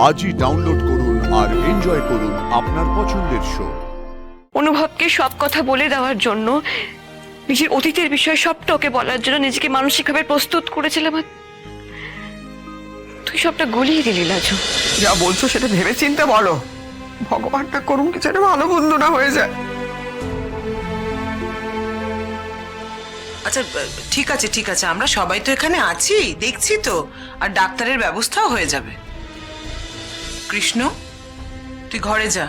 আজই ডাউনলোড করুন আর এনজয় করুন আপনার পছন্দের শো। অনুভবকে সব কথা বলে দেওয়ার জন্য, নিজের অতীতের বিষয় সবটা ওকে বলার জন্য নিজেকে মানসিকভাবে প্রস্তুত করেছিলাম। তুই সবটা গলিয়ে দিলি লাজু। যা বলছো সেটা ভেবে চিন্তে বলো। ভগবানটা করুন কি যেন ভালো বন্ধু না হয়ে যায়। আচ্ছা ঠিক আছে আমরা সবাই তো এখানে আছি, দেখছি তো, আর ডাক্তারের ব্যবস্থাও হয়ে যাবে। কৃষ্ণ, তুই ঘরে যা,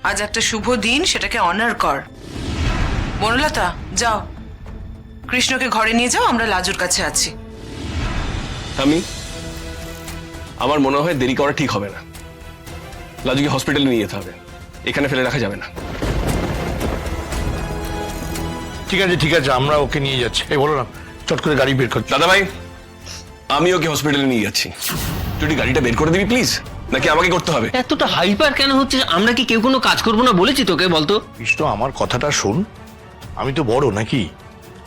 আজ একটা শুভ দিন, সেটাকে অনার কর। বনলতা, যাও কৃষ্ণকে ঘরে নিয়ে যাও, আমরা লাজুর কাছে আছি। আমার মনে হয় দেরি করা ঠিক হবে না। লাজুকে হসপিটালে নিয়ে যেতে হবে, এখানে ফেলে রাখা যাবে না। ঠিক আছে আমরা ওকে নিয়ে যাচ্ছি। এই বলো না, চট করে গাড়ি বের কর। দাদা ভাই, আমি ওকে হসপিটালে নিয়ে যাচ্ছি, তুই একটু গাড়িটা বের করে দিবি প্লিজ, নাকি আমাকে করতে হবে? এতটা হাইপার কেন হচ্ছে? আমরা কি কেউ কোনো কাজ করবো না বলেছি তোকে? বলতো কৃষ্ণ, আমার কথাটা শোন। আমি তো বড় নাকি?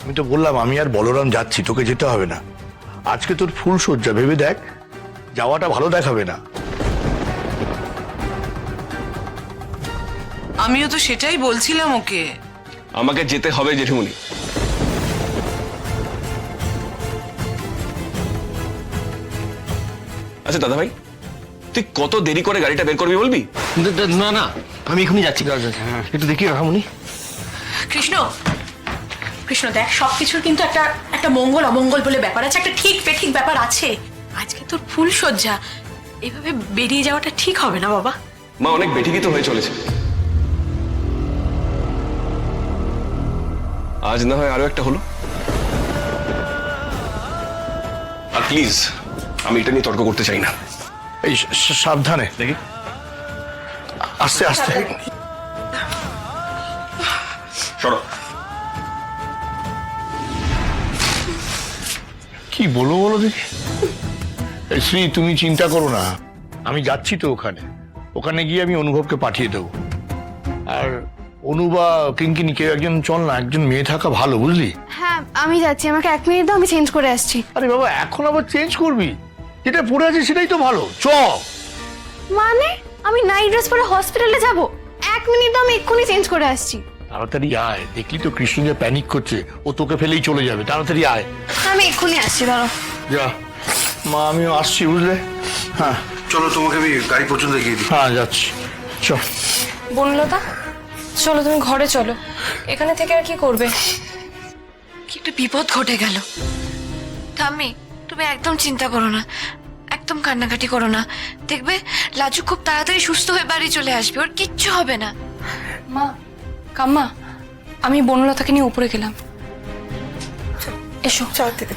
আমি তো বললাম আমি আর বলরাম যাচ্ছি, তোকে যেতে হবে না। আজকে তোর ফুল সজ্জা, ভেবে দেখ, যাওয়াটা ভালো দেখাবে না। আমিও তো সেটাই বলছিলাম ওকে। আমাকে যেতে হবে জেঠিমুনি। আচ্ছা দাদা ভাই, তুই কত দেরি করে গাড়িটা বের করবি বলবি? না না, আমি এখনই যাচ্ছি। একটু দেখি রাখামুনি। কৃষ্ণ, কৃষ্ণ দেখ, সবকিছুর কিন্তু একটা একটা মঙ্গল অমঙ্গল বলে ব্যাপার আছে, একটা ঠিক বেঠিক ব্যাপার আছে। আজকে তোর ফুল সজ্জা, এইভাবে বেরিয়ে যাওয়াটা ঠিক হবে না বাবা। মা, অনেক বেঠিকই তো হয়ে চলেছে, আজ না হয় আরো একটা হলো। আর প্লিজ, আমি এটা নিয়ে তর্ক করতে চাই না। এই সাবধানে দেখি, আস্তে আস্তে সরো। কি বলো বলো দেখি। এই শ্রী, তুমি চিন্তা করো না, আমি যাচ্ছি তো ওখানে। ওখানে গিয়ে আমি অনুভবকে পাঠিয়ে দেবো। আর অনুবা কিঙ্কিনি কেউ একজন চল না, একজন মেয়ে থাকা ভালো, বুঝলি? হ্যাঁ আমি যাচ্ছি, আমাকে 1 মিনিট দাও, আমি চেঞ্জ করে আসছি। আরে বাবা, এখন আবার চেঞ্জ করবি? যেটা পরে আছে সেটাই তো ভালো। চ। মানে আমি নাইট ড্রেস পরে হসপিটালে যাব? 1 মিনিট দাও, আমি এক্ষুনি চেঞ্জ করে আসছি। তাড়াতাড়ি আয়, দেখলি তো কৃষ্ণ যে প্যানিক করছে, ও তোকে ফেলেই চলে যাবে। তাড়াতাড়ি আয়। আমি এক্ষুনি আসছি, দাঁড়াও। যা মা, আমিও আসছি, বুঝলে? হ্যাঁ চলো, তোমাকে আমি গাড়ি পর্যন্ত গিয়ে দিই। হ্যাঁ যাচ্ছি, চল। বনলতা, চলো তুমি ঘরে চলো, এখানে থেকে আর কি করবে? কি একটা বিপদ ঘটে গেল। ঠাম্মি, তুমি একদম চিন্তা করো না, একদম কান্নাকাটি করো না, দেখবে লাজু খুব তাড়াতাড়ি সুস্থ হয়ে বাড়ি চলে আসবে, ওর কিচ্ছু হবে না। মা, কাম্মা, আমি বনলতাকে নিয়ে উপরে গেলাম। এসো। চল দিদি।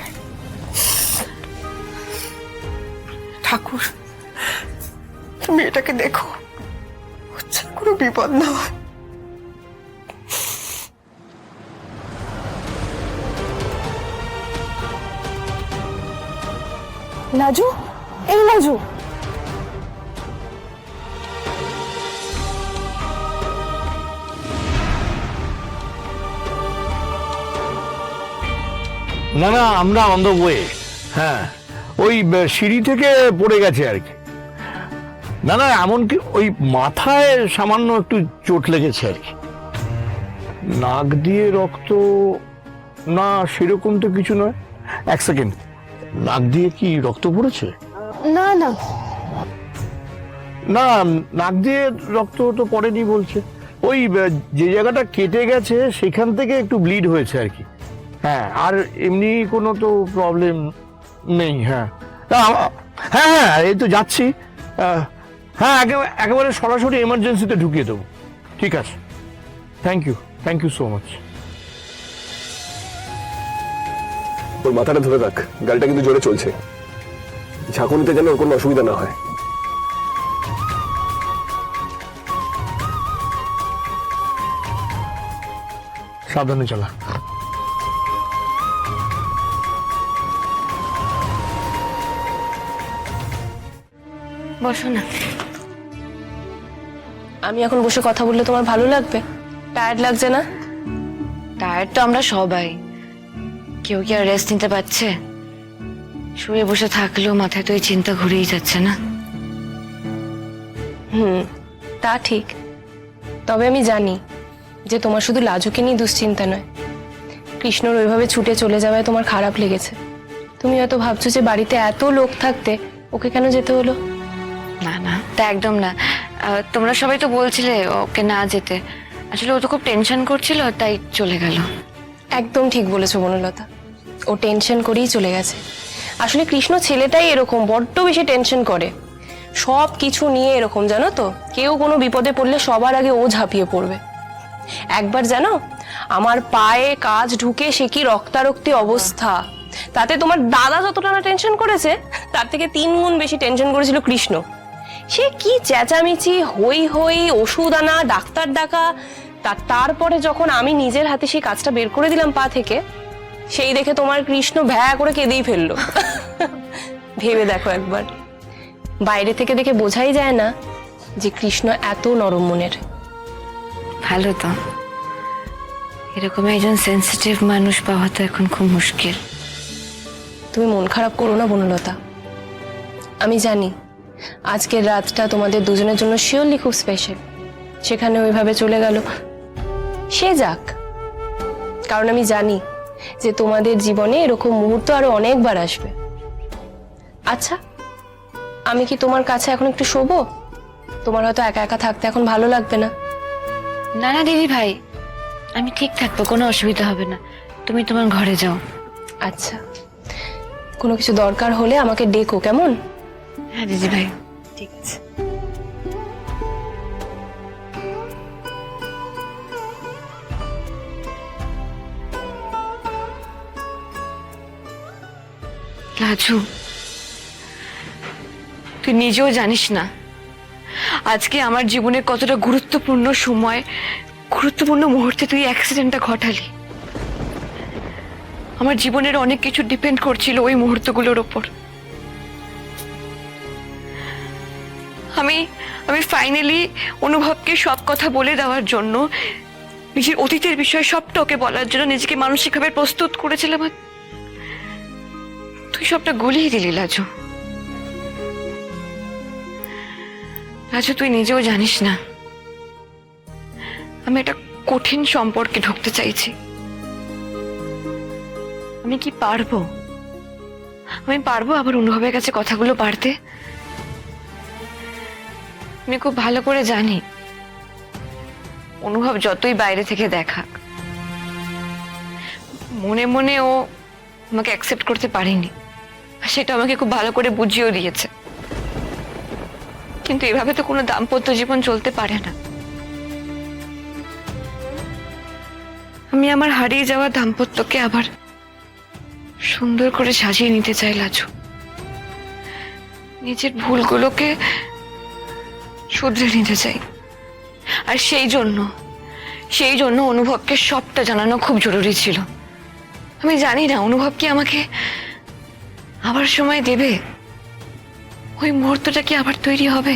ঠাকুর, তুমি এটাকে দেখো, হচ্ছে কোনো বিপদ না হয়। লাজু, এই লাজু। না না, আমরা অন দ্য ওয়ে। হ্যাঁ, ওই সিঁড়ি থেকে পড়ে গেছে আর কি। না না, এমনকি ওই মাথায় সামান্য একটু চোট লেগেছে আর কি। নাক দিয়ে রক্ত? না, সেরকম তো কিছু নয়। 1 সেকেন্ড, নাক দিয়ে কি রক্ত পড়েছে? না না না, নাক দিয়ে রক্ত তো পড়েনি বলছে। ওই যে জায়গাটা কেটে গেছে সেখান থেকে একটু ব্লিড হয়েছে আর কি। হ্যাঁ, আর এমনি কোনো তো প্রবলেম নেই। হ্যাঁ হ্যাঁ হ্যাঁ, এই তো যাচ্ছি। হ্যাঁ, একেবারে সরাসরি এমার্জেন্সিতে ঢুকিয়ে দেবো। ঠিক আছে, থ্যাংক ইউ সো মাচ। ওর মাথাটা ধরে রাখ, গাড়িটা কিন্তু জোরে চলছে, ঝাঁকুনিতে যেন ওর কোনো অসুবিধা না হয়। সাবধানে চালা। বসো না। আমি এখন বসে কথা বললে তোমার ভালো লাগবে? টায়ার্ড লাগছে না? টায়ার্ড তো আমরা সবাই, কেউ কি আর রেস্ট নিতে পারছে? শুয়ে বসে থাকলেও মাথায় তো এই চিন্তা ঘুরেই যাচ্ছে না। তা ঠিক, তবে আমি জানি যে তোমার শুধু লাজুকে নিয়ে দুশ্চিন্তা নয়। কৃষ্ণর ওইভাবে ছুটে চলে যাওয়ায় তোমার খারাপ লেগেছে। তুমি হয়তো ভাবছো যে বাড়িতে এত লোক থাকতে ওকে কেন যেতে হলো। না না, তা একদম না। তোমরা সবাই তো বলছিলে ওকে না যেতে, আসলে ও তো খুব টেনশন করছিল তাই চলে গেল। একদম ঠিক বলেছো বনলতা, ও টেনশন করেই চলে গেছে। আসলে কৃষ্ণ ছেলেটাই এরকম, বড্ড বেশি টেনশন করে, সব কিছু নিয়ে এরকম, জানো তো। কেউ কোনো বিপদে পড়লে সবার আগে ও ঝাঁপিয়ে পড়বে। একবার জানো আমার পায়ে কাজ ঢুকে সে কি রক্তারক্তি অবস্থা, তাতে তোমার দাদা যতটা না টেনশন করেছে তার থেকে 3 গুণ বেশি টেনশন করেছিল কৃষ্ণ। সে কি চেঁচামেচি, হই হই, ওষুধ আনা, ডাক্তার ডাকা, তারপরে যখন আমি নিজের হাতে সেই কাজটা বের করে দিলাম পা থেকে, সেই দেখে তোমার কৃষ্ণ ভ্যা করে কেঁদেই ফেললো। ভেবে দেখো একবার, বাইরে থেকে দেখে বোঝাই যায় না যে কৃষ্ণ এত নরম মনের। ভালো তো, এরকম একজন সেন্সিটিভ মানুষ পাওয়া তো এখন খুব মুশকিল। তুমি মন খারাপ করো না বনলতা, আমি জানি আজকের রাতটা তোমাদের দুজনের জন্য শিওরলি খুব স্পেশাল। সেখানে ওইভাবে চলে গেল, সে যাক, কারণ আমি জানি যে তোমাদের জীবনে এরকম মুহূর্ত আরো অনেকবার আসবে। আচ্ছা, আমি কি তোমার কাছে এখন একটু শোবো? তোমার হয়তো একা একা থাকতে এখন ভালো লাগবে না। না না দিদি ভাই, আমি ঠিক থাকবো, কোনো অসুবিধা হবে না, তুমি তোমার ঘরে যাও। আচ্ছা, কোনো কিছু দরকার হলে আমাকে ডেকো, কেমন? হ্যাঁ দিদি ভাই। ঠিক আছে। লাজু, তুই নিজেও জানিস না আজকে আমার জীবনের কতটা গুরুত্বপূর্ণ সময়, গুরুত্বপূর্ণ মুহূর্তে তুই অ্যাক্সিডেন্টটা ঘটালি। আমার জীবনের অনেক কিছু ডিপেন্ড করছিল ওই মুহূর্তগুলোর ওপর। আমি ফাইনালি অনুভবকে সব কথা বলে দেওয়ার জন্য, নিজের অতীতের বিষয়ে সবটা ওকে বলার জন্য নিজেকে মানসিকভাবে প্রস্তুত করেছিলাম, আর তুই সবটা গলিয়ে দিলি লাজু। লাজু, তুই নিজেও জানিস না আমি একটা কঠিন সম্পর্কে ঢুকতে চাইছি। আমি কি পারবো? আমি পারবো আবার অনুভবের কাছে কথাগুলো পারতে? আমি খুব ভালো করে জানি অনুভব যতই বাইরে থেকে দেখাক, মনে মনে ও আমাকে অ্যাকসেপ্ট করতে পারেনি, আর সেটা আমাকে খুব ভালো করে বুঝিয়েও দিয়েছে। কিন্তু এভাবে তো কোনো দাম্পত্য জীবন চলতে পারে না। আমি আমার হারিয়ে যাওয়া দাম্পত্যকে আবার সুন্দর করে সাজিয়ে নিতে চাই লাজু। নিজের ভুলগুলোকে শুধরে নিতে চাই, আর সেই জন্য অনুভবকে সবটা জানানো খুব জরুরি ছিল। আমি জানি না অনুভব কি আমাকে আবার সময় দেবে, ওই মুহূর্তটা কি আবার তৈরি হবে।